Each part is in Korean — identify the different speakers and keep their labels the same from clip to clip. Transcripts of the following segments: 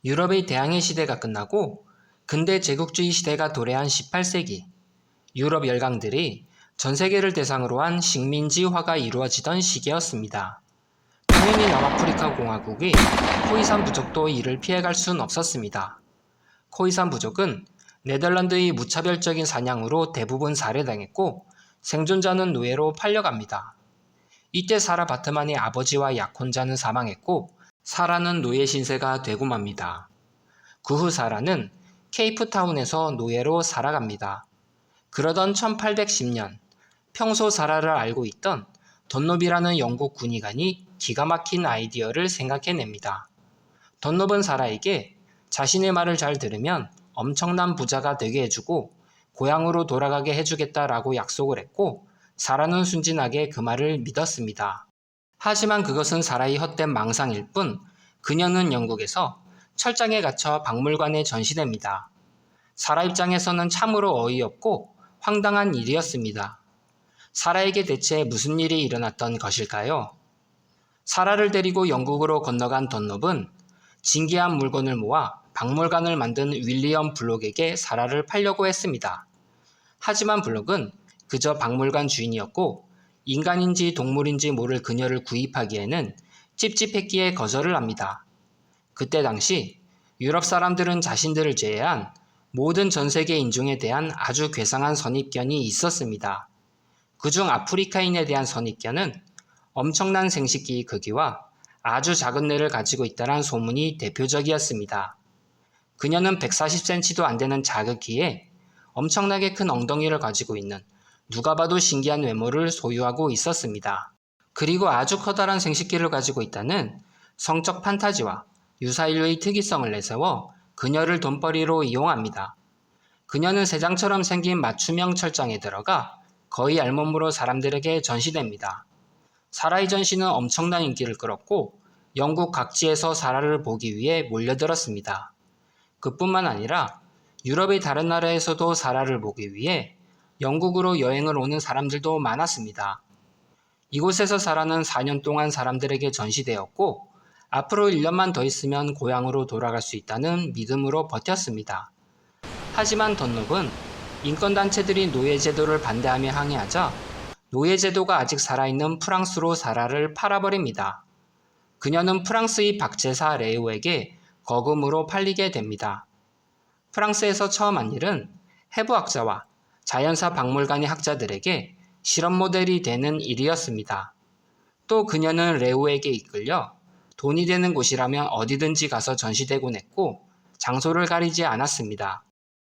Speaker 1: 유럽의 대항해 시대가 끝나고 근대 제국주의 시대가 도래한 18세기, 유럽 열강들이 전 세계를 대상으로 한 식민지화가 이루어지던 시기였습니다. 당연히 남아프리카 공화국의 코이산 부족도 이를 피해갈 순 없었습니다. 코이산 부족은 네덜란드의 무차별적인 사냥으로 대부분 살해당했고 생존자는 노예로 팔려갑니다. 이때 사라 바트만의 아버지와 약혼자는 사망했고 사라는 노예 신세가 되고 맙니다. 그 후 사라는 케이프타운에서 노예로 살아갑니다. 그러던 1810년 평소 사라를 알고 있던 던롭이라는 영국 군의관이 기가 막힌 아이디어를 생각해냅니다. 던롭은 사라에게 자신의 말을 잘 들으면 엄청난 부자가 되게 해주고 고향으로 돌아가게 해주겠다라고 약속을 했고 사라는 순진하게 그 말을 믿었습니다. 하지만 그것은 사라의 헛된 망상일 뿐 그녀는 영국에서 철장에 갇혀 박물관에 전시됩니다. 사라 입장에서는 참으로 어이없고 황당한 일이었습니다. 사라에게 대체 무슨 일이 일어났던 것일까요? 사라를 데리고 영국으로 건너간 던롭은 진귀한 물건을 모아 박물관을 만든 윌리엄 블록에게 사라를 팔려고 했습니다. 하지만 블록은 그저 박물관 주인이었고 인간인지 동물인지 모를 그녀를 구입하기에는 찝찝했기에 거절을 합니다. 그때 당시 유럽 사람들은 자신들을 제외한 모든 전 세계 인종에 대한 아주 괴상한 선입견이 있었습니다. 그중 아프리카인에 대한 선입견은 엄청난 생식기의 크기와 아주 작은 뇌를 가지고 있다는 소문이 대표적이었습니다. 그녀는 140cm도 안 되는 자극기에 엄청나게 큰 엉덩이를 가지고 있는 누가 봐도 신기한 외모를 소유하고 있었습니다. 그리고 아주 커다란 생식기를 가지고 있다는 성적 판타지와 유사인류의 특이성을 내세워 그녀를 돈벌이로 이용합니다. 그녀는 새장처럼 생긴 맞춤형 철장에 들어가 거의 알몸으로 사람들에게 전시됩니다. 사라의 전시는 엄청난 인기를 끌었고 영국 각지에서 사라를 보기 위해 몰려들었습니다. 그뿐만 아니라 유럽의 다른 나라에서도 사라를 보기 위해 영국으로 여행을 오는 사람들도 많았습니다. 이곳에서 사라는 4년 동안 사람들에게 전시되었고 앞으로 1년만 더 있으면 고향으로 돌아갈 수 있다는 믿음으로 버텼습니다. 하지만 던롭은 인권단체들이 노예제도를 반대하며 항의하자 노예제도가 아직 살아있는 프랑스로 사라를 팔아버립니다. 그녀는 프랑스의 박제사 레오에게 거금으로 팔리게 됩니다. 프랑스에서 처음 한 일은 해부학자와 자연사 박물관의 학자들에게 실험 모델이 되는 일이었습니다. 또 그녀는 레오에게 이끌려 돈이 되는 곳이라면 어디든지 가서 전시되곤 했고 장소를 가리지 않았습니다.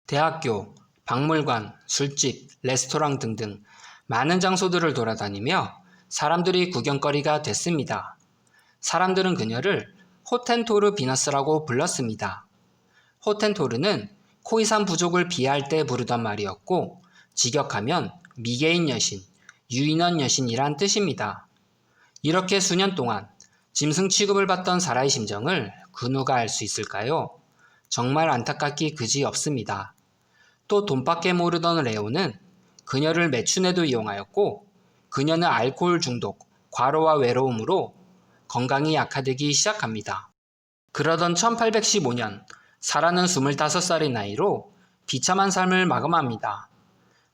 Speaker 1: 대학교, 박물관, 술집, 레스토랑 등등 많은 장소들을 돌아다니며 사람들이 구경거리가 됐습니다. 사람들은 그녀를 호텐토르 비너스라고 불렀습니다. 호텐토르는 코이산 부족을 비하할 때 부르던 말이었고 직역하면 미개인 여신, 유인원 여신이란 뜻입니다. 이렇게 수년 동안 짐승 취급을 받던 사라의 심정을 그 누가 알 수 있을까요? 정말 안타깝기 그지없습니다. 또 돈밖에 모르던 레오는 그녀를 매춘에도 이용하였고 그녀는 알코올 중독, 과로와 외로움으로 건강이 악화되기 시작합니다. 그러던 1815년 사라는 25살의 나이로 비참한 삶을 마감합니다.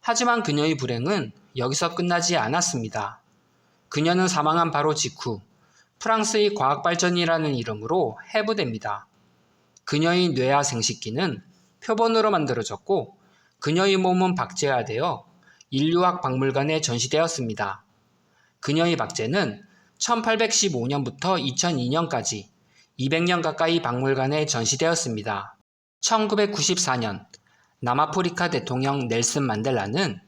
Speaker 1: 하지만 그녀의 불행은 여기서 끝나지 않았습니다. 그녀는 사망한 바로 직후 프랑스의 과학발전이라는 이름으로 해부됩니다. 그녀의 뇌와 생식기는 표본으로 만들어졌고 그녀의 몸은 박제화되어 인류학 박물관에 전시되었습니다. 그녀의 박제는 1815년부터 2002년까지 200년 가까이 박물관에 전시되었습니다. 1994년 남아프리카 대통령 넬슨 만델라는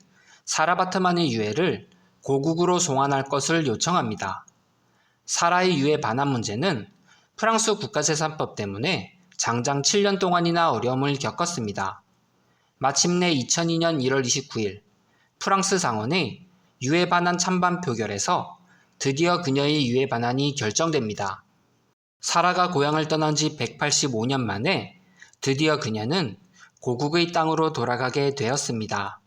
Speaker 1: 사라 바트만의 유해를 고국으로 송환할 것을 요청합니다. 사라의 유해 반환 문제는 프랑스 국가재산법 때문에 장장 7년 동안이나 어려움을 겪었습니다. 마침내 2002년 1월 29일 프랑스 상원의 유해 반환 찬반 표결에서 드디어 그녀의 유해 반환이 결정됩니다. 사라가 고향을 떠난 지 185년 만에 드디어 그녀는 고국의 땅으로 돌아가게 되었습니다.